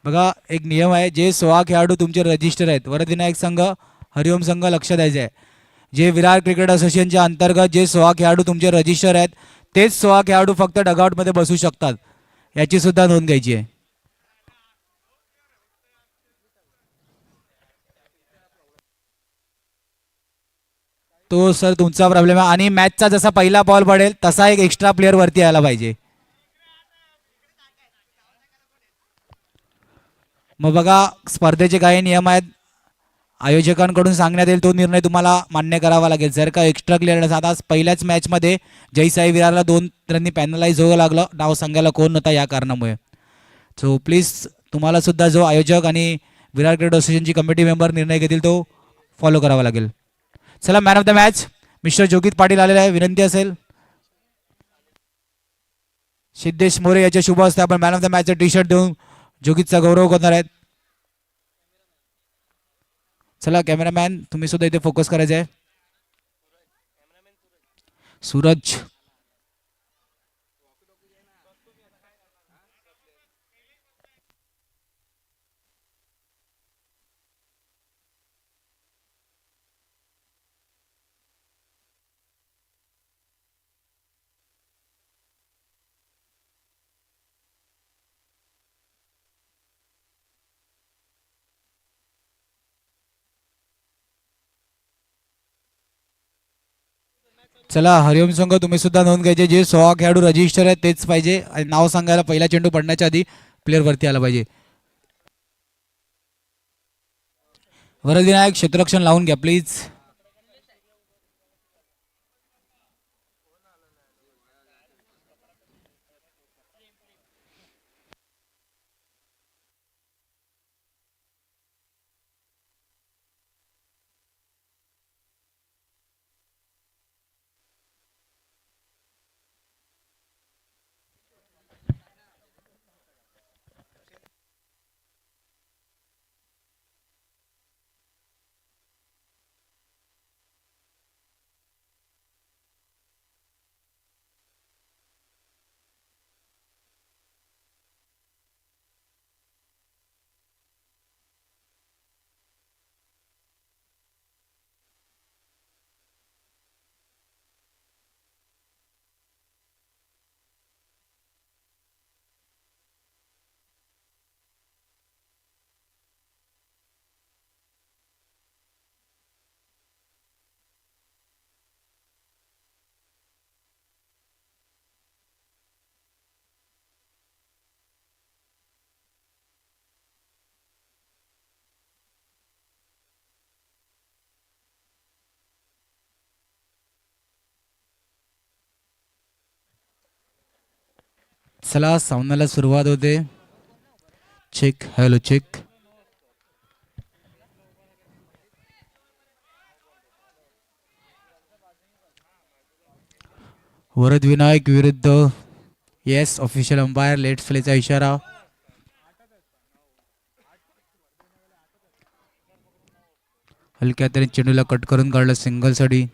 बघा एक नियम आहे, जे 16 खेळाडू तुमचे रजिस्टर आहेत वरदविनायक संघ हरिओम संघ लक्ष द्यायचे आहे. जे विरार क्रिकेट असोसिएशनच्या अंतर्गत जे 16 खेळाडू तुमचे रजिस्टर आहेत तेच 16 खेळाडू फक्त डगआउटमध्ये बसू शकतात, याची सुद्धा नोंद घ्यायची आहे. तो सर तुमचा प्रॉब्लेम आहे. आणि मॅचचा जसा पहिला बॉल पडेल तसा एक एक्स्ट्रा प्लेअर वरती यायला पाहिजे. मग बघा स्पर्धेचे काही नियम आहेत, आयोजकांकडून सांगण्यात येईल तो निर्णय तुम्हाला मान्य करावा लागेल. जर का एक्स्ट्रा क्लिअरन्स, आता पहिल्याच मॅचमध्ये जयसाई विरारला 2 रननी पॅनलाइज व्हावं लागलं, नाव सांगायला कोण नव्हता या कारणामुळे. सो प्लीज तुम्हाला सुद्धा जो आयोजक आणि विरार क्रिकेट असोसिएशनची कमिटी मेंबर निर्णय घेतील तो फॉलो करावा लागेल. चला man of the match mister Jogit Patil आलेला आहे, विनंती असेल सिद्धेश मोरे याच्या शुभ हस्ते आपण मॅन ऑफ द मॅचचा टी शर्ट देऊन जोगितचा गौरव करणार आहेत. चला कॅमेरामॅन तुम्ही सुद्धा इथे फोकस करायचं आहे. सूरज चला हरिओम संघ तुम्ही सुद्धा नोंद घ्यायचे, जे 16 खेळाडू रजिस्टर आहेत तेच पाहिजे आणि नाव सांगायला पहिला चेंडू पडण्याच्या आधी प्लेअर वरती आला पाहिजे. वरदविनायक क्षेत्ररक्षण लावून घ्या प्लीज. चला सामन्याला सुरुवात होते. Check hello check. वरदविनायक विरुद्ध येस ऑफिशियल अंपायर लेट्स प्लेचा इशारा. हलक्या तरी चेंडूला कट करून काढलं सिंगलसाठी.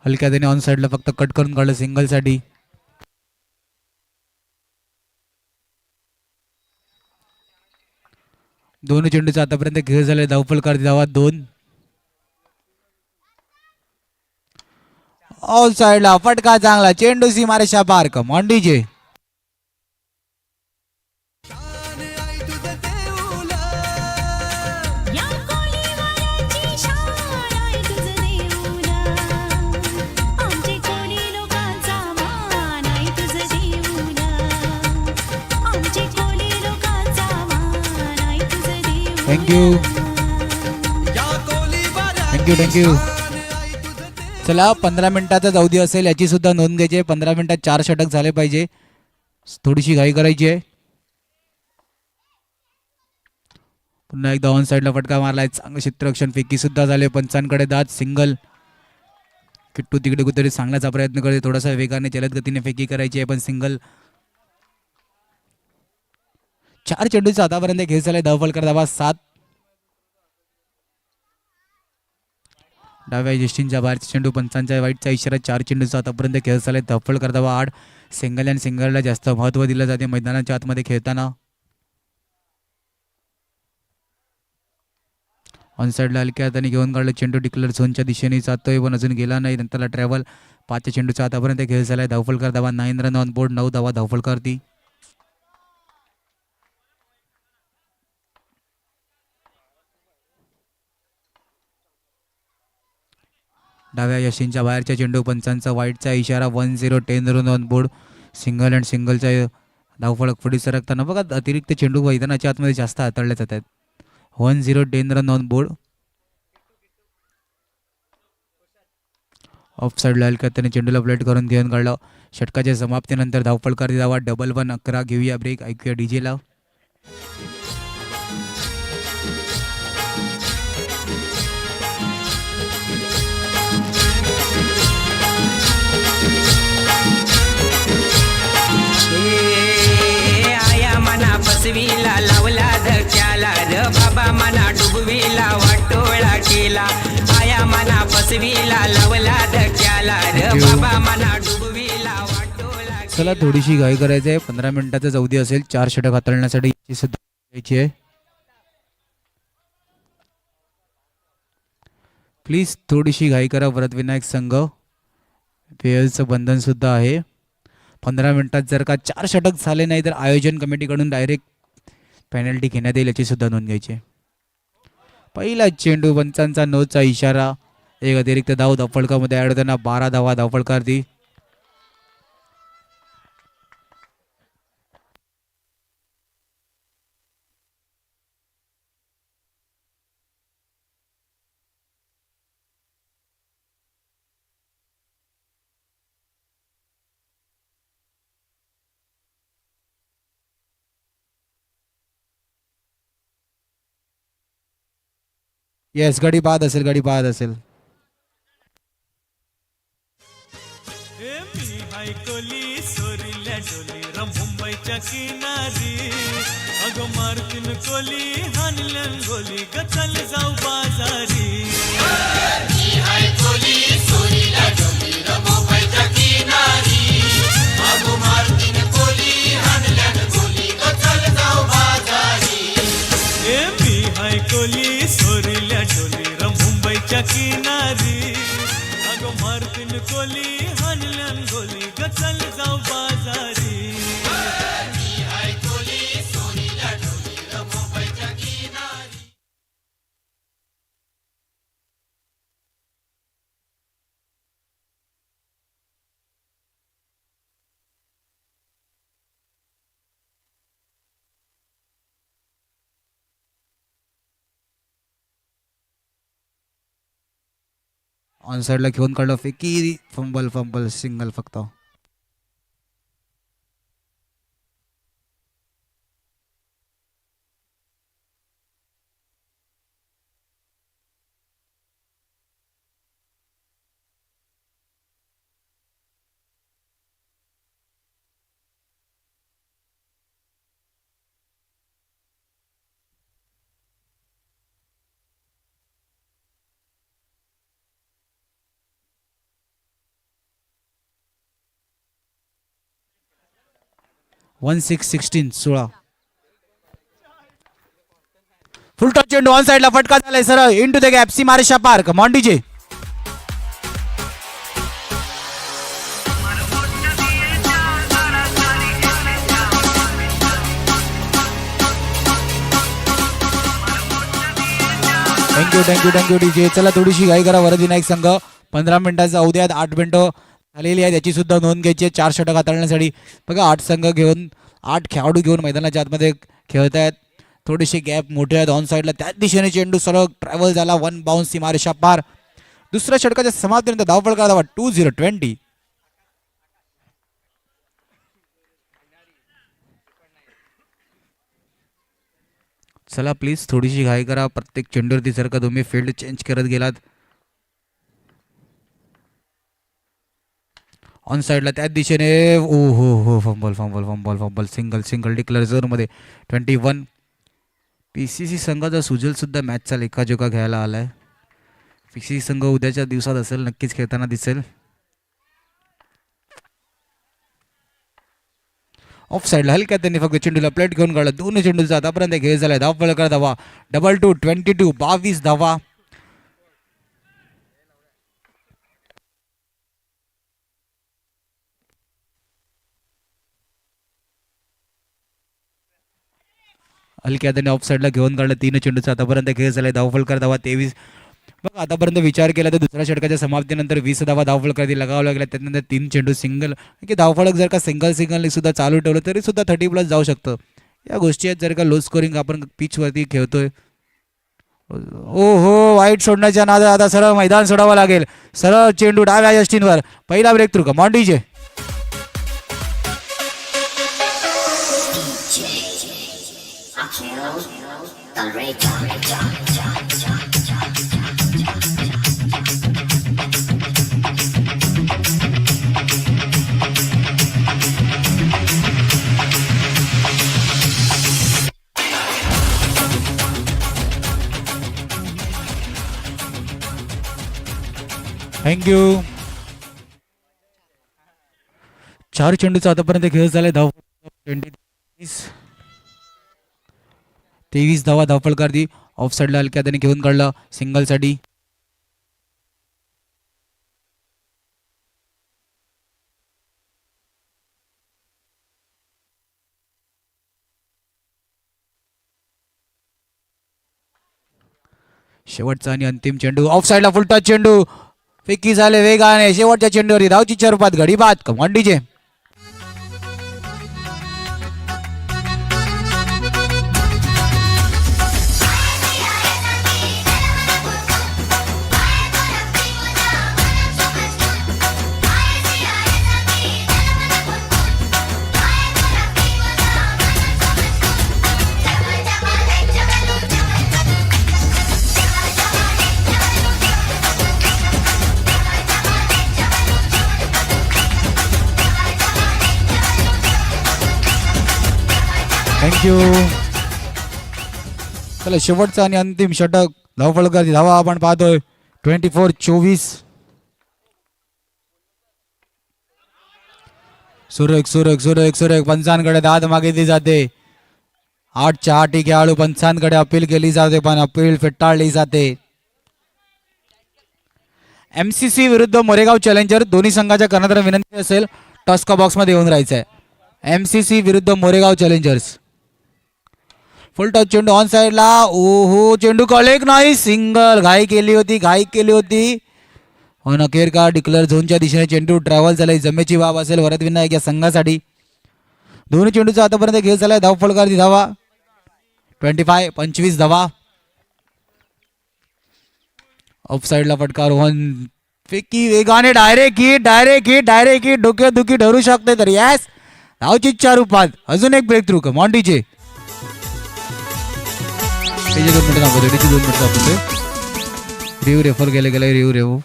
हलक्या त्याने ऑन साइडला फक्त कट करून काढलं सिंगलसाठी. दोन्ही चेंडूचा आतापर्यंत खेळ झाले, धावफलकार धावा 2. ऑन साइडला फटका चांगला, चेंडू सीमारेषा पार. Come on DJ. Thank you thank you thank you. चला 15 मिनिटाचा अवधी असेल याची सुद्धा नोंद घ्यायची आहे. 15 मिनिटात 4 षटक झाले पाहिजे, थोडीशी घाई करायची आहे. पुन्हा एकदा ऑन साइडला फटका मारलाय, चांगलं क्षेत्ररक्षण, फेकी सुद्धा झाले. पंचांकडे दात, सिंगल किट्टू तिकडे कुठेतरी सांगण्याचा प्रयत्न करते, थोडासा वेगाने जलद गतीने फेकी करायची आहे पण सिंगल. 4 चेंडूचा आतापर्यंत खेळ झालाय. धावफलकर धावा 7. डाव्या यष्टींच्या बाहेरचा चेंडू, पंचांच्या वाईटचा इशारा. 4 चेंडूचा आतापर्यंत खेळ झालाय. धावफलकर धावा 8. सिंगल अँड सिंगलला जास्त महत्त्व दिलं जाते मैदानाच्या आतमध्ये खेळताना. ऑन साईडला हलक्या हाताने घेऊन काढलं चेंडू, डिक्लेअर झोनच्या दिशेने जातोय पण अजून गेला नाही. नंतरला ट्रॅव्हल. 5 चेंडूचा आतापर्यंत खेळ झालाय. धावफलकर धावा 9 रन ऑन बोर्ड. 9 धावा धावफलकर ती. डाव्या यशींच्या बाहेरच्या चेंडू, पंचांचा वाईटचा इशारा. 1-0. 10 run on board. Single and सिंगलच्या धावफलक पुढे सरकताना बघा अतिरिक्त चेंडू मैदानाच्या आतमध्ये जास्त हाताळले जात आहेत. 1-0. 10 रन ऑन बोर्ड. ऑफ साईडला हलक्या त्याने चेंडूला प्लेट करून घेऊन काढलं. षटकाच्या समाप्तीनंतर धावफलकार धावा 1-1. 11. घेऊया ब्रेक. ऐकूया डीजेला. फसवीला लावला धक्याला र बाबा मना डुबवीला वाटोळा केला. आया मना फसवीला लावला धक्याला र बाबा मना डुबवीला वाटोळा. चला थोडीशी घाई करायची आहे. 15 मिनिटाचा अवधी असेल. 4 षटक हाताळण्यासाठी घ्यायची आहे. प्लीज थोडीशी घाई करा. वरदविनायक संघ पेयलचं बंधन सुद्धा आहे. 15 मिनिटात जर का 4 षटक झाले नाही तर आयोजन कमिटीकडून डायरेक्ट पेनल्टी घेण्यात येईल, याची सुद्धा नोंद घ्यायची. पहिला चेंडू, पंचांचा नोचा इशारा. एक अतिरिक्त धाव धावफलकामध्ये ऍड होताना 12 धावा धावफलकार ती. येस, गडी बाद असेल, गडी बाद असेल. मुंबईच्या किनारी अगो मारतीन कोली हानलन गोली गचल जाऊ बाजारी. मुंबईच्या किनारी अगो मारतीन कोली हानलन गोली गचल जाऊ बाजारी. मी हाय कोली सोरील्या डोली र मुंबईच्या किनारी अगो मारतीन कोली हानलन गोली गचल जाऊ बाजारी. ऑन साईडला घेऊन काढलं फेकी. फंबल सिंगल फक्त. वन 16 फुल टॉस चेंडू ऑन साईडला फटका झालाय सरळ इनटू द गॅप. सी मारेशा पार्क. मॉन्डीजे थँक्यू डीजे. चला थोडीशी घाई करा. वरदविनायक संघ 15 मिनिटाचा अवधी आहेत. 8 मिनिटं झालेली आहे, त्याची सुद्धा नोंद घ्यायची आहे. 4 षटक हाताळण्यासाठी बघा 8 संघ घेऊन 8 खेळाडू घेऊन मैदानाच्या आतमध्ये खेळत आहेत. थोडेसे गॅप मोठे आहेत. ऑन साईडला त्याच दिशेने चेंडू सरळ ट्रॅव्हल झाला. 1 बाउन्स सीमारेषा पार. दुसऱ्या षटकाच्या समाप्तीनंतर धावफलक धावा 2-0-20. चला प्लीज थोडीशी घाई करा. प्रत्येक चेंडूवरती जर का तुम्ही फील्ड चेंज करत गेलात ऑन साईडला त्याच दिशेने ओ हो हो fumble fumble fumble fumble single single declare झोनमध्ये 21. PCC संघाचा सुजल सुद्धा मॅचचा लेखाजोखा घ्यायला आलाय. PCC संघ उद्याच्या दिवसात असेल, नक्कीच खेळताना दिसेल. ऑफ साईडला हलक्या त्यांनी फक्त चेंडूला प्लेट घेऊन काढला. दोन्ही चेंडूचा आतापर्यंत खेळ झालाय. धाव कर धावा 2-2 22 22 धावा. हलक्या त्याने ऑफ साईडला घेऊन काढलं. 3 चेंडूचा आतापर्यंत खेळ झालाय. धावफलकर धावा 23. बघ आतापर्यंत विचार केला तर दुसऱ्या षटकाच्या समाप्तीनंतर 20 धावा धावफलकर लगावं लागला. त्यानंतर 3 चेंडू सिंगल की धावफलक जर का सिंगल सुद्धा चालू ठेवलं तरी सुद्धा 30+ जाऊ शकतं. या गोष्टी आहेत जर का लो स्कोरिंग आपण पिचवरती खेळतोय. ओ हो वाईट सोडण्याच्या नादात आता सरळ मैदान सोडावं लागेल. सरळ चेंडू डाव्या यष्टींवर. पहिला breakthrough come on DJ. Thank you. 4 चेंडूचा आतापर्यंत खेळ झालाय. धाव 23 धावा धावफलकार दी. ऑफ साईडला हलक्या त्याने घेऊन काढला सिंगलसाठी. शेवटचा आणि अंतिम चेंडू ऑफ साईडला फुलटॉस चेंडू फेकी झाले वेगाने. शेवटच्या चेंडूवर धावची रूपात घडी बाद. Come on DJ. थँक्यू. चला शेवटचा आणि अंतिम षटक धावफलकार धावा आपण पाहतोय 24-24. सुरेख सुरेख सुरेख सुरेख पंचांकडे दाद मागितली जाते. 8च्या 8 खेळाडू पंचांकडे अपील केली जाते पण अपील फेटाळली जाते. MCC विरुद्ध मोरेगाव चॅलेंजर दोन्ही संघाच्या कर्णधार विनंती असेल टॉस्का बॉक्स मध्ये येऊन राहायचंय. MCC विरुद्ध मोरेगाव चॅलेंजर्स. फुल टॉस चेंडू ऑन साइडला. ओहो चेंडू कॉलेक नाही. सिंगल घाई केली होती. ऑन अखेर का डिक्लेअर झोनच्या दिशेने चेंडू ट्रॅव्हल झालाय. जमेची बाब असेल वरद विनायक या संघासाठी. दोन्ही चेंडूचा आतापर्यंत खेळ झालाय. धावफलकार धावा 25 धावा. ऑफ साइडला फटकार. वन फेकी वेगाने डायरेक्ट हिट डोकेदुखी ठरू शकते तर यस धावची 4 रूपात अजून एक ब्रेक थ्रू. Come on DJ. 2 मिनिटं थांबवतोय. 2 मिनिटं थांबवतोय. रिव्ह्यू रेफर गेले review.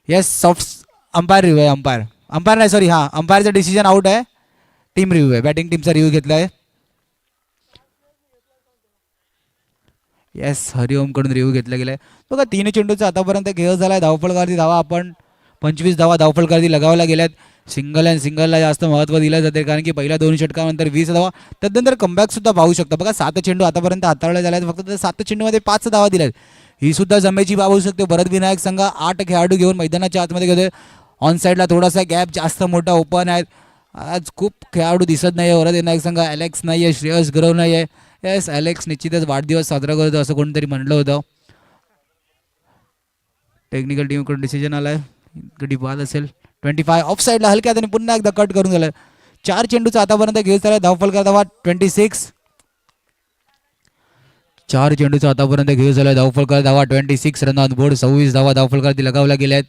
Yes soft umpire review आहे. अंपायर नाही सॉरी हां अंपायरचं डिसिजन आउट आहे. टीम रिव्ह्यू आहे. बॅटिंग टीमचा रिव्ह्यू घेतला आहे. येस हरिओम कडून रिव्ह्यू घेतला गेलाय. बघा 3 चेंडूचा आतापर्यंत खेळ झालाय. धावफलकार धावा आपण 25 धावा धावफलकार लगावल्या गेल्यात. सिंगलला जास्त महत्त्व दिलं जाते कारण की पहिल्या 2 षटकानंतर 20 धावा. त्यानंतर कमबॅक सुद्धा पाहू शकता. बघा 7 चेंडू आतापर्यंत हाताळले झाले आहेत. फक्त 7 चेंडूमध्ये 5 धावा दिल्यात. ही सुद्धा जमेची बाब होऊ शकते. भरत विनायक संघ 8 खेळाडू घेऊन मैदानाच्या आतमध्ये गेले. ऑन साईडला थोडासा गॅप जास्त मोठा ओपन आहे. आज खूप खेळाडू दिसत नाही आहे. भरत विनायक संघ ॲलेक्स नाही आहे. श्रेयस गरव नाही आहे. येस ॲलेक्स निश्चितच वाढदिवस साजरा करतो असं कोणतरी म्हणलं होतं. टेक्निकल टीमकडून डिसिजन आलाय. गडी बाद असेल. 25 ऑफ साईडला हलक्या त्याने पुन्हा एकदा कट करून गेलाय. 4 चेंडूचा आतापर्यंत खेळ झालाय. धावफलकार धावा 26. 4 चेंडूचा आतापर्यंत खेळ झालाय. धावफलकार धावा 26. रन ऑन बोर्ड 26 धावा धावफलकार लगावल्या गेल्या आहेत.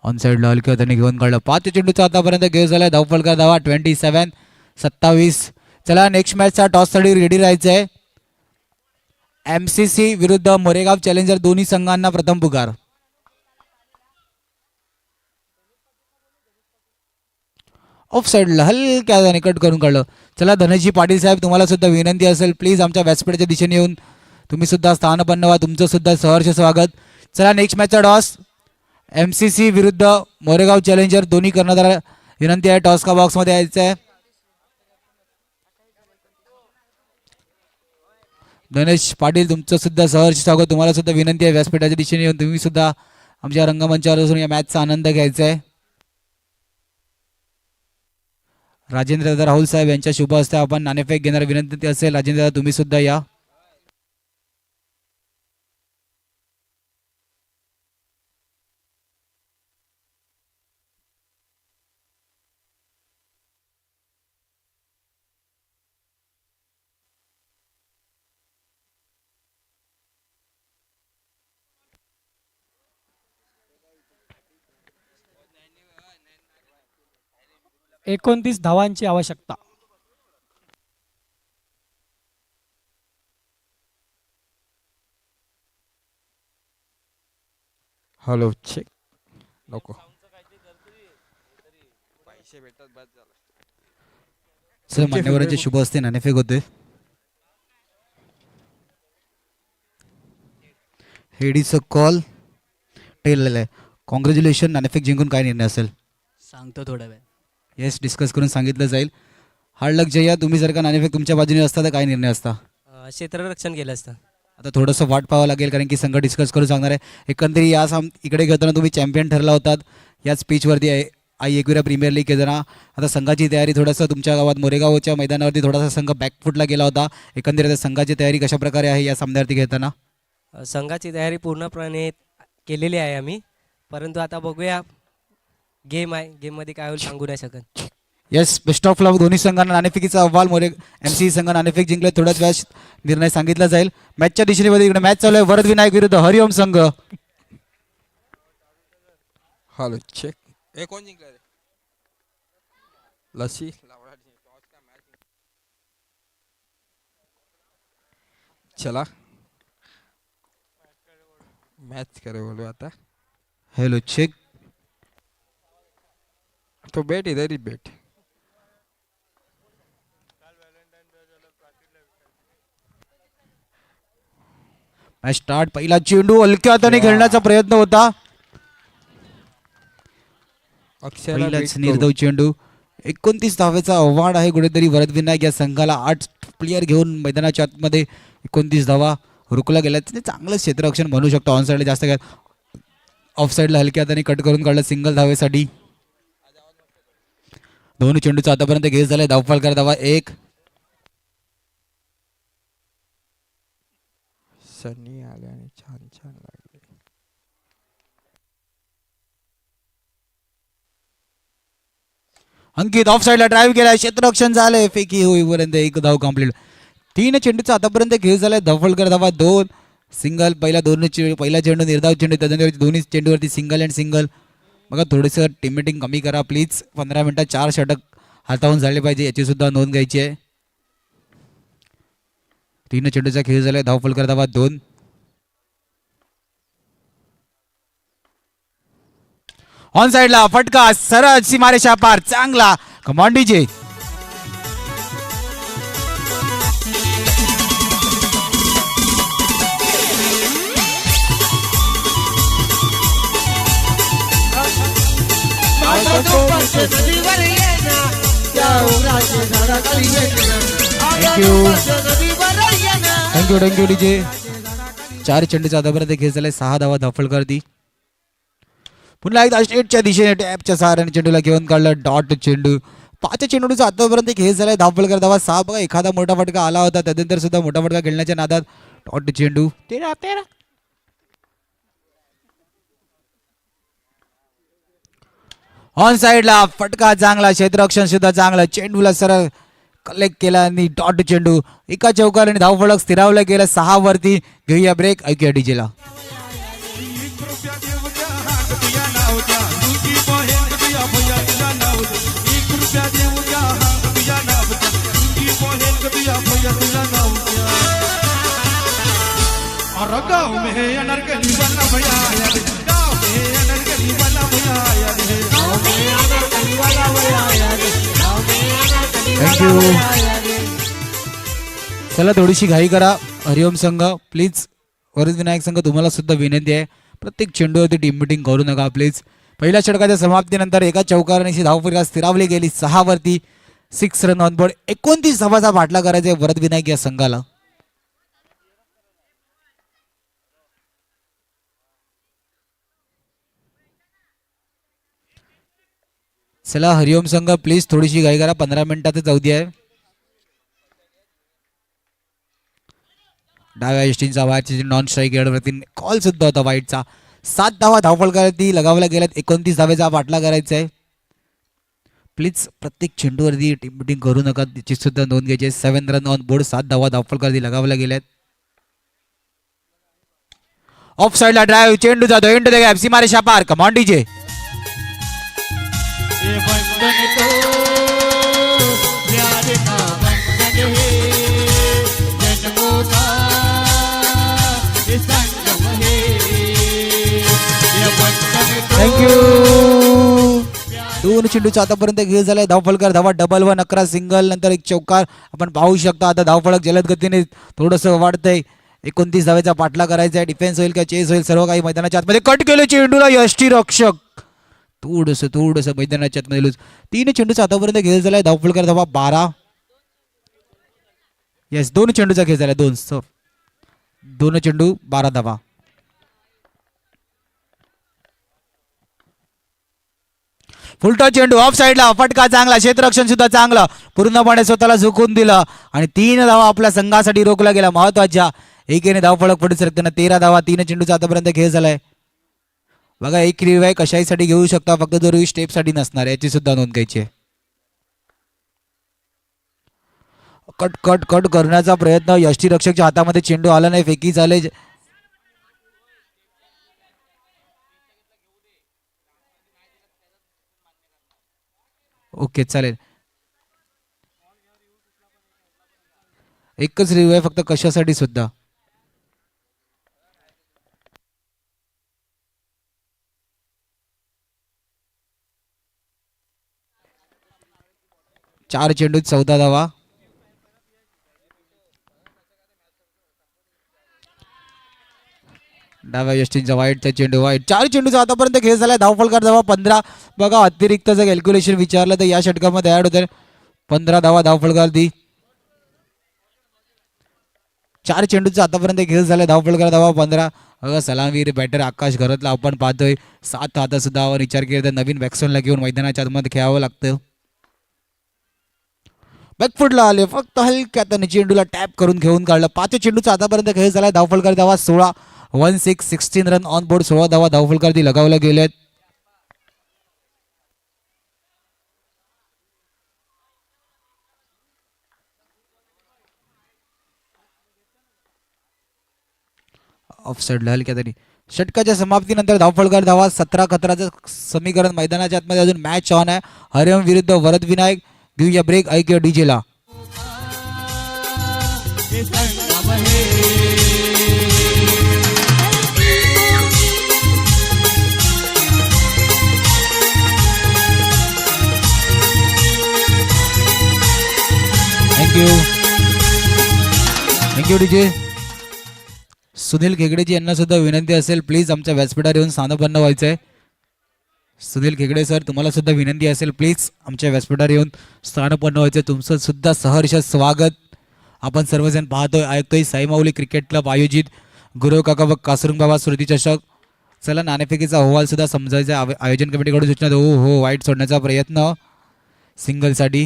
ऑन साईडला हलक्या त्याने घेऊन काढलं. 5 चेंडूचा आतापर्यंत खेळ झालाय. धावफलकार धावा 27. चला नेक्स्ट मॅचचा टॉससाठी रेडी राहायचं आहे. MCC विरुद्ध मोरेगाव चॅलेंजर दोन्ही संघांना प्रथम पुकार. ऑफ साईडला हलक्या कट करून काढलं. चला धनजी पाटील साहेब, तुम्हाला सुद्धा विनंती असेल प्लीज आमच्या व्यासपीठाच्या दिशेने येऊन तुम्ही सुद्धा स्थान बनवा. तुमचं सुद्धा सहर्ष स्वागत. चला नेक्स्ट मॅचचा टॉस MCC विरुद्ध मोरेगाव चॅलेंजर. दोन्ही कर्णधार विनंती आहे टॉस का बॉक्समध्ये यायचं आहे. गणेश पाटील तुमचं सुद्धा सहर्ष स्वागत. तुम्हाला सुद्धा विनंती आहे व्यासपीठाच्या दिशेने येऊन तुम्ही सुद्धा आमच्या रंगमंचावर असून या मॅचचा आनंद घ्यायचा आहे. राजेंद्र दादा राहुल साहेब यांच्या शुभ हस्ते आपण नाणेफेक घेणार विनंती असेल. राजेंद्र दादा तुम्ही सुद्धा या. एकोणतीस धावांची आवश्यकता. हॅलो चेक नको. सर मान्यवरांचे शुभ हस्ते नाणेफेक होते. हेडीचं कॉल टेललेलं आहे. कॉंग्रॅच्युलेशन. नाणेफेक जिंकून काय निर्णय असेल सांगतो थोड्या वेळ. येस डिस्कस करून सांगितलं जाईल. हार्ड लक जया. तुम्ही जर का नाणेफेक तुमच्या बाजूने असता तर काय निर्णय असता. क्षेत्ररक्षण केलं असतं. आता थोडंसं वाट पाहावं लागेल कारण की संघ डिस्कस करून सांगणार आहे. एकंदरीत या इकडे घेताना तुम्ही चॅम्पियन ठरला होतात याच पिचवरती आई एकविरा प्रीमियर लीग घेताना. आता संघाची तयारी थोडंसं तुमच्या गावात मोरेगावच्या मैदानावरती थोडासा संघ बॅकफुटला गेला होता. एकंदरीत संघाची तयारी कशा प्रकारे आहे या सामन्यावरती घेताना. संघाची तयारी पूर्णपणे केलेली आहे आम्ही, परंतु आता बघूया. गेम आहे, गेममध्ये काय होईल सांगू नाही शकत. येस बेस्ट ऑफ लक. दोन्ही संघांना नाणेफेकीचा अहवाल. MCC संघ नाणेफेक जिंकले. थोड्याच वेळात निर्णय सांगितला जाईल. मॅचच्या दिशेने इकडे मॅच चालू आहे. वरद विनायक विरुद्ध हरिओम संघ. Hello check. हे कोण जिंकलं रे? लसी चला मॅच करे बोलू आता. Hello check. तो बेट इधर ही बेट. Match start. पहिला चेंडू हलक्या हाताने खेळण्याचा प्रयत्न होता. अक्षयला पहिलाच निर्धाव चेंडू. 29 धावेचा आव्हान आहे कुठेतरी वरद विनायक या संघाला. 8 प्लेयर घेऊन मैदानाच्या आतमध्ये 29 धावा रुकला गेला. चांगलं क्षेत्ररक्षण म्हणू शकतो. ऑन साईडला जास्त काय ऑफ साईडला हलक्या हाताने कट करून काढलं सिंगल धावेसाठी. दोन्ही चेंडूचा आतापर्यंत घेस झालाय. धावफलकार धावा 1. सनी आल्याने छान छान लागले. अंकित ऑफ साईडला ड्राईव्ह केलाय. क्षेत्ररक्षण झालंय. फेकी होईपर्यंत 1 धाव कंप्लीट. 3 चेंडूचा आतापर्यंत घेस झालाय. धावफलकार धावा 2. सिंगल. पहिला चेंडू निर्धाव चेंडू. त्याच्यानंतर दोन्ही चेंडूवरती सिंगल अँड सिंगल. बघा थोडंसं टीममेटिंग कमी करा प्लीज. 15 मिनिटात 4 षटक हाताहून झाले पाहिजे याची सुद्धा नोंद घ्यायची आहे. 3 चेंडूचा खेळ झालाय. धावफलकार धावा 2. ऑन साईडला फटका सरळ सीमारेषा पार. चांगला कमांड डीजे. Thank you DJ. 4 चेंडूचा आतापर्यंत खेळ झालाय. 6 धावा धावफलकार ती. पुन्हा एकदा स्टेटच्या दिशेने टॅपच्या सहाऱ्याने चेंडूला घेऊन काढलं. डॉट चेंडू. 5 चेंडूचा आतापर्यंत खेळ झालाय. धावफलकार धावा 6. बघा एखादा मोठा फटका आला होता त्यानंतर सुद्धा मोठा फटका खेळण्याच्या नादात डॉट चेंडू. 13. ऑन साईडला फटका चांगला. क्षेत्ररक्षण सुद्धा चांगलं. चेंडूला सरळ कलेक्ट केला आणि डॉट चेंडू. एका चौकार आणि धावफलक स्थिरावलं गेलं. 6 वरती. घेऊया ब्रेक. ऐकूया डीजेला. गाँव में अनरकली वाला भैया आया रे. गाँव में अनरकली वाला भैया आया रे. गाँव में अनरकली वाला भैया आया रे. थँक्यू. चला थोडीशी घाई करा हरिओम संघ प्लीज. वरद विनायक संघ तुम्हाला सुद्धा विनंती आहे, प्रत्येक चेंडूवरती टीम मिटिंग करू नका प्लीज. पहिल्या षटकाच्या समाप्तीनंतर एका चौकारांची धावफलक स्थिरावली गेली 6 वरती. 6 रन ऑन बोर्ड. 29 धावाचा बाटला करायचा आहे वरद विनायक या संघाला. चला हरिओम संघ प्लीज थोडीशी घाई करा, 15 मिनिटातच अवधी आहे. डाव्या यष्टींचा वाईटची नॉन स्ट्राईक वरती कॉल सुद्धा होता वाईटचा. 7 धावा धावफलकावरती लगावल्या गेल्यात. 29 धावेचा बाटला करायचा आहे. प्लीज प्रत्येक चेंडूवरती टीम मिटिंग करू नका, त्याची सुद्धा नोंद घ्यायची. 7 रन ऑन बोर्ड. 7 धावा धावफलकावरती लगावल्या गेल्यात. ऑफ साइडला ड्राईव्ह, चेंडू जातो इंटू द गॅप, सीमारेषा पार. कम ऑन डीजे. ये बंधन तो प्यार का बंधन है, जन्मों का ये संगम है. ये बंधन तो थँक्यू. 2 चेंडूचा आतापर्यंत खेळ झालाय. धावफलकार धावा डबल 1, 11 सिंगल, नंतर एक चौकार आपण पाहू शकता. आता धावफलक जलद गतीने थोडंसं वाढतंय. 29 धावेचा पाठला करायचा आहे. डिफेन्स होईल का चेस होईल, सर्व काही मैदानाच्या आतमध्ये. कट केलं चेंडूला यष्टी रक्षक. थोडंसं मैदानाच्या आतमध्ये लूज. 3 चेंडूचा आतापर्यंत खेळ झालाय. धावफलकार धावा 12. येस 2 चेंडूचा खेळ झालाय. 2 चेंडू 12 धावा. फुलटॉ चेंडू ऑफ साइडला, फटका चांगला, क्षेत्ररक्षण सुद्धा चांगलं, पूर्णपणे स्वतःला झुकून दिलं आणि 3 धावा आपल्या संघासाठी रोखला गेला. महत्वाच्या एकेने धावफलक पुढे सरकताना 13 धावा. 3 चेंडूचा आतापर्यंत खेळ झालाय. बघा एक रिवाय कशासाठी घेऊ शकता, फक्त जरुरी स्टेप साठी नसणार, याची सुद्धा नोंद घ्यायची आहे. कट कट कट करण्याचा प्रयत्न, यष्टीरक्षकच्या हातामध्ये चेंडू आला नाही, फेकी झाले. ओके चालेल. एकच रिव्ह्यू आहे फक्त, कशासाठी सुद्धा. चार चेंडूत 14 धावा. डाव्या यष्टींचा वाईटचा चेंडू वाईट. 4 चेंडूचा आतापर्यंत खेळ झालाय. धावफलकार धावा 15. बघा अतिरिक्त जर कॅल्क्युलेशन विचारलं तर या षटकामध्ये ऍड होते 15 धावा धावफलकार दी. 4 चेंडूचा आतापर्यंत खेळ झालाय. धावफलकार धावा 15. बघा सलामवीर बॅटर आकाश घरातला आपण पाहतोय 7 हाता सुद्धा आपण विचार केला तर नवीन बॅट्समॅनला घेऊन मैदानाच्या आतमध्ये खेळावं लागतं. बॅकफुटला आले, फक्त हलक्या त्याने चेंडूला टॅप करून घेऊन काढलं. 5 चेंडूचा आतापर्यंत खेळ झालाय. धावफलकार धावा 16. 16 रन ऑन बोर्ड. 16 धावा धावफलकार ती लगावल्या गेल्यात. ऑफ साइड हलक्या तरी. षटकाच्या समाप्तीनंतर धावफलकार धावा 17. खतराचं समीकरण मैदानाच्या आतमध्ये अजून मॅच ऑन आहे. हरिओम विरुद्ध वरद विनायक. घेऊया ब्रेक, ऐकूया डीजे ला. ये संगम है. Thank you DJ. सुनील खेगडेजी यांना सुद्धा विनंती असेल, प्लीज आमच्या व्यासपीठावर येऊन स्थानपन्न व्हायचं आहे. सुनील खेगडे सर, तुम्हाला सुद्धा विनंती असेल, प्लीज आमच्या व्यासपीठावर येऊन स्थानपन्न व्हायचं. तुमचं सुद्धा सहर्ष स्वागत. आपण सर्वजण पाहतोय ऐकतोय साईमाऊली क्रिकेट क्लब आयोजित गुरव काका व कासरुंग बाबा स्मृती चषक. चला नाणेफेकीचा अहवाल सुद्धा समजायचा. आयोजन कमिटीकडून सूचना. हो वाईट सोडण्याचा प्रयत्न सिंगलसाठी.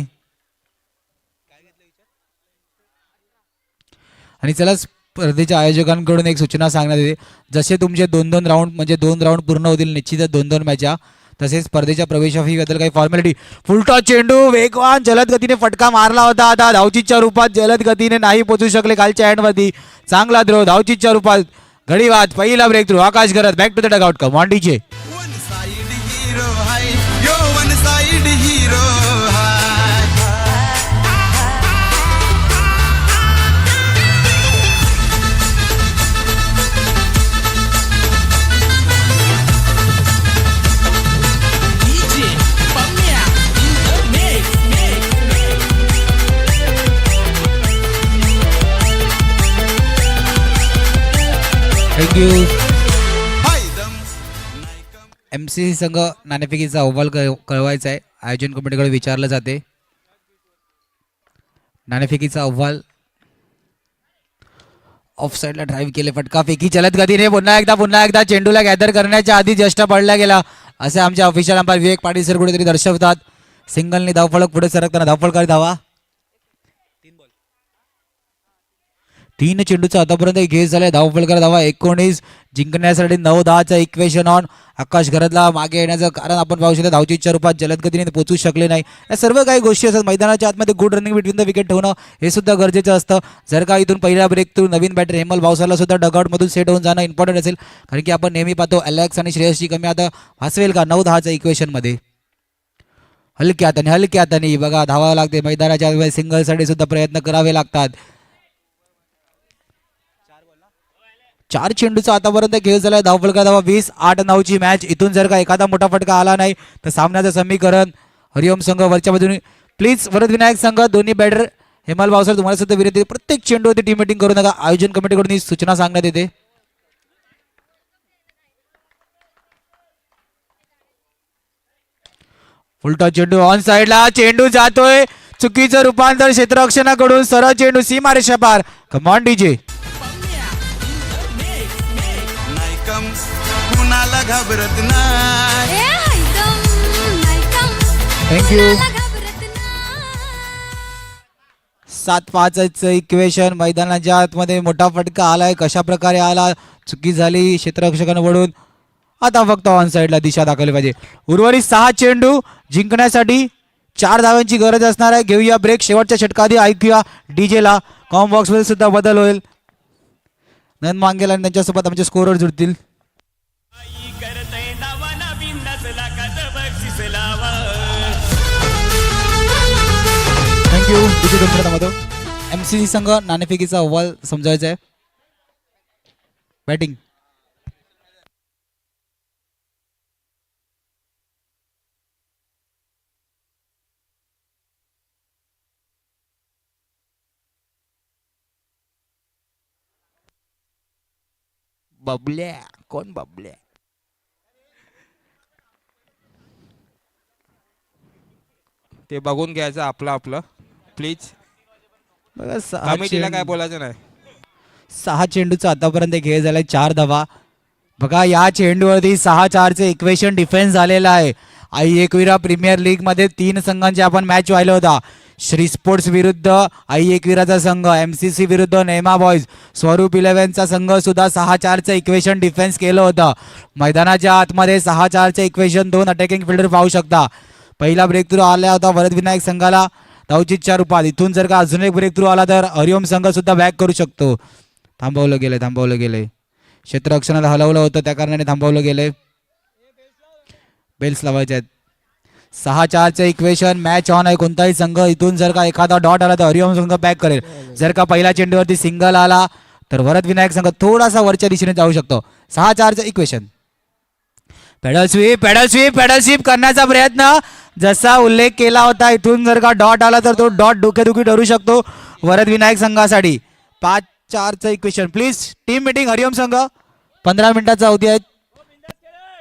आणि चला स्पर्धेच्या आयोजकांकडून एक सूचना सांगण्यात येते. जसे तुमचे 2-2 राऊंड म्हणजे 2 राऊंड पूर्ण होतील निश्चितच 2-2 मॅचा, तसेच स्पर्धेच्या प्रवेश फी बद्दल काही फॉर्मॅलिटी. फुलटॉस चेंडू वेगवान जलद गतीने फटका मारला होता. आता धावचीच्या रूपात जलद गतीने नाही पोहोचू शकले खालच्या हँडवरती. चांगला द्रो धावचीच्या रूपात. घडीवाद पहिला ब्रेक थ्रू. आकाश करत back to the dugout. Come on DJ. One side hero high, yo one side hero high. Thank you. हाय दम नायकम MCC संघ नाणेफेकीचा अहवाल कळवायचा आहे. आयोजन कमिटीकडे विचारलं जाते. नाणेफेकीचा अहवाल. ऑफ साईडला ड्राईव्ह केले, फटका फेकी चलत गतीने पुन्हा एकदा चेंडूला गॅदर करण्याच्या आधी जस्ट पडला गेला असे आमचे ऑफिशियल अंपायर विवेक पाटील सर कुठेतरी दर्शवतात. सिंगलने धावफलक पुढे सरकताना धावफलकारी धावा. 3 चेंडूचा आतापर्यंत खेळ झालाय. धावफलकार धावा 19 जिंकण्यासाठी 9-10चा इक्वेशन ऑन. आकाश घरातला मागे येण्याचं कारण आपण पाहू शकतो धावचीच्या रूपात जलद गतीने पोहोचू शकले नाही. या सर्व काही गोष्टी असतात. मैदानाच्या आतमध्ये good running between the wicket ठेवणं हे सुद्धा गरजेचं असतं. जर का इथून पहिला ब्रेक थ्रू नवीन बॅटर हेमल भावसाला सुद्धा डगआउटमधून सेट होऊन जाणं इम्पॉर्टंट असेल. कारण की आपण नेहमी पाहतो अलेक्स आणि श्रेयसची कमी आता भासवेल का 9-10च्या इक्वेशनमध्ये. हलक्या हाताने बघा धावावं लागते. मैदानाच्या सिंगलसाठी सुद्धा प्रयत्न करावे लागतात. 4 चेंडूचा आतापर्यंत खेळ झालाय. धावफलका धावा 20-8-9ची मॅच. इथून जर का एखादा मोठा फटका आला नाही तर सामन्याचं समीकरण हरिओम संघ वरच्या बाजूने. प्लीज वरद विनायक संघ दोन्ही बॅटर हेमल भावसर तुम्हाला सुद्धा विनंती, प्रत्येक चेंडूवरती टीम मीटिंग करू नका. आयोजन कमिटीकडून ही सूचना सांगण्यात येते. उलटा चेंडू ऑन साइडला, चेंडू जातोय. चुकीचं रूपांतर क्षेत्ररक्षणाकडून. सरळ चेंडू सीमारेषा पार. Come on DJ. नायकम कुणाला घाबरत नाही. थँक्यू. 7-5चं इक्वेशन. मैदानाच्या आतमध्ये मोठा फटका आलाय. कशा प्रकारे आला, चुकी झाली क्षेत्ररक्षकांकडून. आता फक्त ऑन साइडला दिशा दाखवली पाहिजे. उर्वरित 6 चेंडू जिंकण्यासाठी 4 धावांची गरज असणार आहे. घेऊया ब्रेक. शेवटच्या षटकाआधी ऐकूया डीजेला. कॉम बॉक्स मध्ये सुद्धा बदल होईल. नंद मांगेल आणि त्यांच्यासोबत आमचे स्कोरर जुळतील. थँक्यू. MCC संघ नाणेफेकीचा अहवाल समजायचा आहे. बॅटिंग. बबल्या कोण बबल्या. ते बघून घ्यायचं आपलं प्लीज. बघा 6 कमिटीला काय बोलायचं नाही. 6 चेंडूचा आतापर्यंत खेळ झालाय. 4 धावा. बघा या चेंडूवरती 6-4चे इक्वेशन डिफेन्स झालेला आहे. आई एकविरा प्रीमियर लीग मध्ये 3 संघांची आपण मॅच पाहिलं होता. श्री स्पोर्ट्स विरुद्ध आई एकविराचा संघ, MCC विरुद्ध नेमा बॉयज, स्वरूप 11चा संघ सुद्धा 6-4चं इक्वेशन डिफेन्स केलं होतं. मैदानाच्या आतमध्ये 6-4चे इक्वेशन 2 अटॅकिंग फिल्डर पाहू शकता. पहिला ब्रेक थ्रू आला होता वरद विनायक संघाला धावचीच्या रूपात. इथून जर का अजून एक ब्रेक थ्रू आला तर हरिओम संघ सुद्धा बॅक करू शकतो. थांबवलं गेलंय. क्षेत्ररक्षणाला हलवलं होतं त्या कारणाने थांबवलं गेलंय. बेल्स लावायचे आहेत. 6-4चे इक्वेशन. मॅच ऑन आहे. कोणताही संघ इथून जर का एखादा डॉट आला तर हरिओम संघ बॅक करेल. जर का पहिल्या चेंडूवरती सिंगल आला तर वरद विनायक संघ थोडासा वरच्या दिशेने जाऊ शकतो. 6-4चं इक्वेशन. पेडल स्वीप करण्याचा प्रयत्न जसा उल्लेख केला होता. इथून जर का डॉट आला तर तो डॉट डोकेदुखी ठरू शकतो वरद विनायक संघासाठी. 5-4चं equation. Please team meeting. Hariom संघ 15 मिनिटाचा अवधी आहे.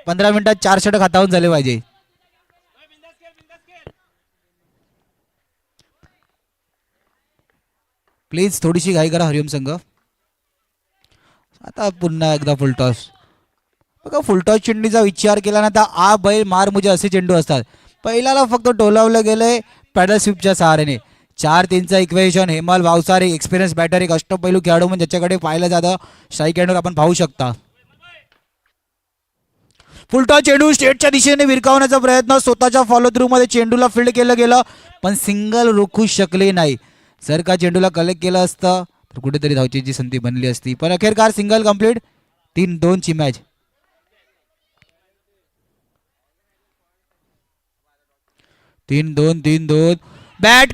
15 मिनिटात 4 षटक हातावून झाले पाहिजे. प्लीज थोडीशी घाई करा हरिओम संघ. आता पुन्हा एकदा फुलटॉस. बघा फुलटॉस चेंडूचा विचार केला ना तर आ बैल मार मुझे असे चेंडू असतात. पहिल्याला फक्त टोलावलं गेलंय पॅडल स्वीपच्या सहाऱ्याने. 4-3चं इक्वेशन. हेमल भावसार एक एक्सपिरियन्स बॅटर, एक अष्टपैलू खेळाडू म्हणून ज्याच्याकडे पाहिलं जातं स्ट्राईक हँडवर आपण पाहू शकता. फुलटॉस चेंडू स्टेटच्या दिशेने विरकावण्याचा प्रयत्न. स्वतःच्या फॉलो थ्रू मध्ये चेंडूला फील्ड केलं गेलं पण सिंगल रोखू शकले नाही. जर का चेंडूला कलेक्ट केलं असतं तर कुठेतरी धावचीची संधी बनली असती. पण अखेरकार सिंगल कंप्लीट. 3-2ची मॅच. तीन दोन बॅट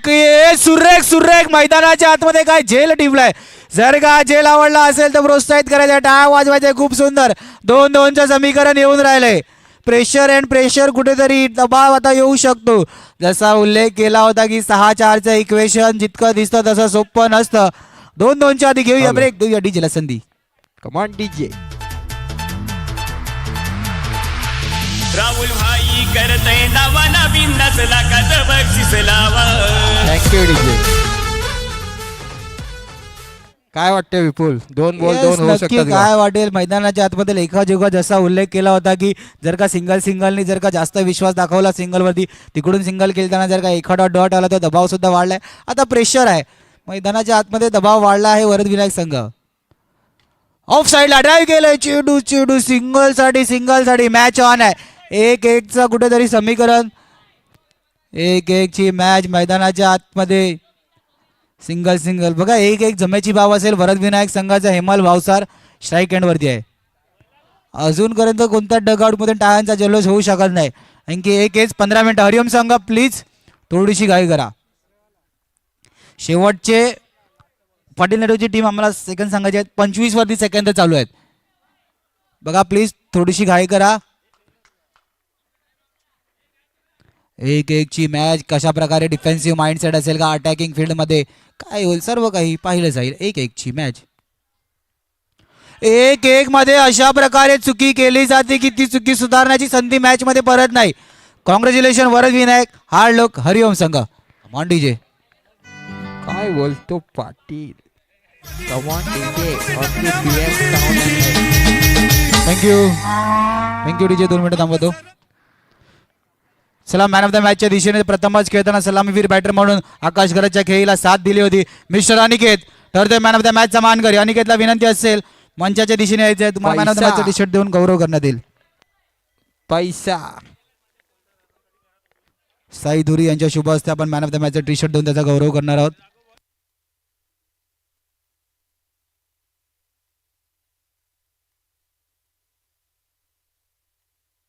सुरेख मैदानाच्या आतमध्ये काय झेल टिपलाय. जर का झेल आवडला असेल तर प्रोत्साहित करायचं, टाळ्या वाजवायचे. खूप सुंदर 2-2चं समीकरण येऊन राहिलंय. प्रेशर कुठेतरी दबाव आता येऊ शकतो. जसा उल्लेख केला होता की 6-4चं इक्वेशन जितकं दिसतं तसं सोपं नसतं. 2-2च्या आधी घेऊया ब्रेक. देऊया डीजेला संधी. कमान डीजे. राहुल भाई करतय दावा नवीन नसला का बक्षीस लावा. Thank you DJ. काय वाटतं विपुल? 2 बॉल Yes, 2 होऊ नक्की शकतात का? काय वाटेल मैदानाच्या आतमध्ये लेखाजोखा जसा उल्लेख केला होता की जर का सिंगलनी जर का जास्त विश्वास दाखवला सिंगलवरती, तिकडून सिंगल खेळताना जर का एखादा डॉट आला तर दबाव सुद्धा वाढलाय. आता प्रेशर आहे मैदानाच्या आतमध्ये, दबाव वाढला आहे वरद विनायक संघ. ऑफ साईडला ड्राईव्ह केलंय, चेडू सिंगल साठी मॅच ऑन आहे. 1-1चा कुठेतरी समीकरण, 1-1ची मॅच मैदानाच्या आतमध्ये. सिंगल बघा, 1-1 जमेची भाव असेल. वरद विनायक संघाचा हेमल भावसार स्ट्राईक एंडवरती आहे. अजूनपर्यंत कोणत्या डगआउटमध्ये टाळ्यांचा जल्लोष होऊ शकत नाही. आणखी 1-1 15 मिनिटं. हरिओम संघ प्लीज थोडीशी घाई करा. शेवटचे पाटील नेहरूची टीम आम्हाला सेकंद सांगायचे आहेत. 25 वरती सेकंद चालू आहेत. बघा प्लीज थोडीशी घाई करा. 1-1ची मॅच. कशा प्रकारे डिफेन्सिव्ह माइंडसेट असेल का अटॅकिंग फील्डमध्ये, काय होईल सर्व काही पाहिलं जाईल. 1-1ची मॅच. 1-1 मध्ये अशा प्रकारे चुकी केली जाते की ती चुकी सुधारण्याची संधी मॅच मध्ये परत नाही. कॉंग्रॅच्युलेशन वरद विनायक. हार्ड लक हरिओम संघ. On DJ. काय बोलतो Patil? Come on, DJ. On the PS sound. Thank you DJ. 2 मिनिटं थांबवतो. चला, मॅन ऑफ द मॅचच्या दिशेने प्रथमच खेळताना सलामीवीर बॅटर म्हणून आकाश गरजच्या खेळीला साथ दिली होती मिस्टर अनिकेत ठरतोय मॅन ऑफ द मॅचचा मानकरी. अनिकेतला विनंती असेल मंचाच्या दिशेने यायचं आहे. तुम्हाला मॅन ऑफ द मॅचचा टी शर्ट देऊन गौरव करण्यात येईल. पैसा. साई धुरी यांच्या शुभ हस्ते आपण मॅन ऑफ द मॅचचा टी शर्ट देऊन त्याचा गौरव करणार आहोत.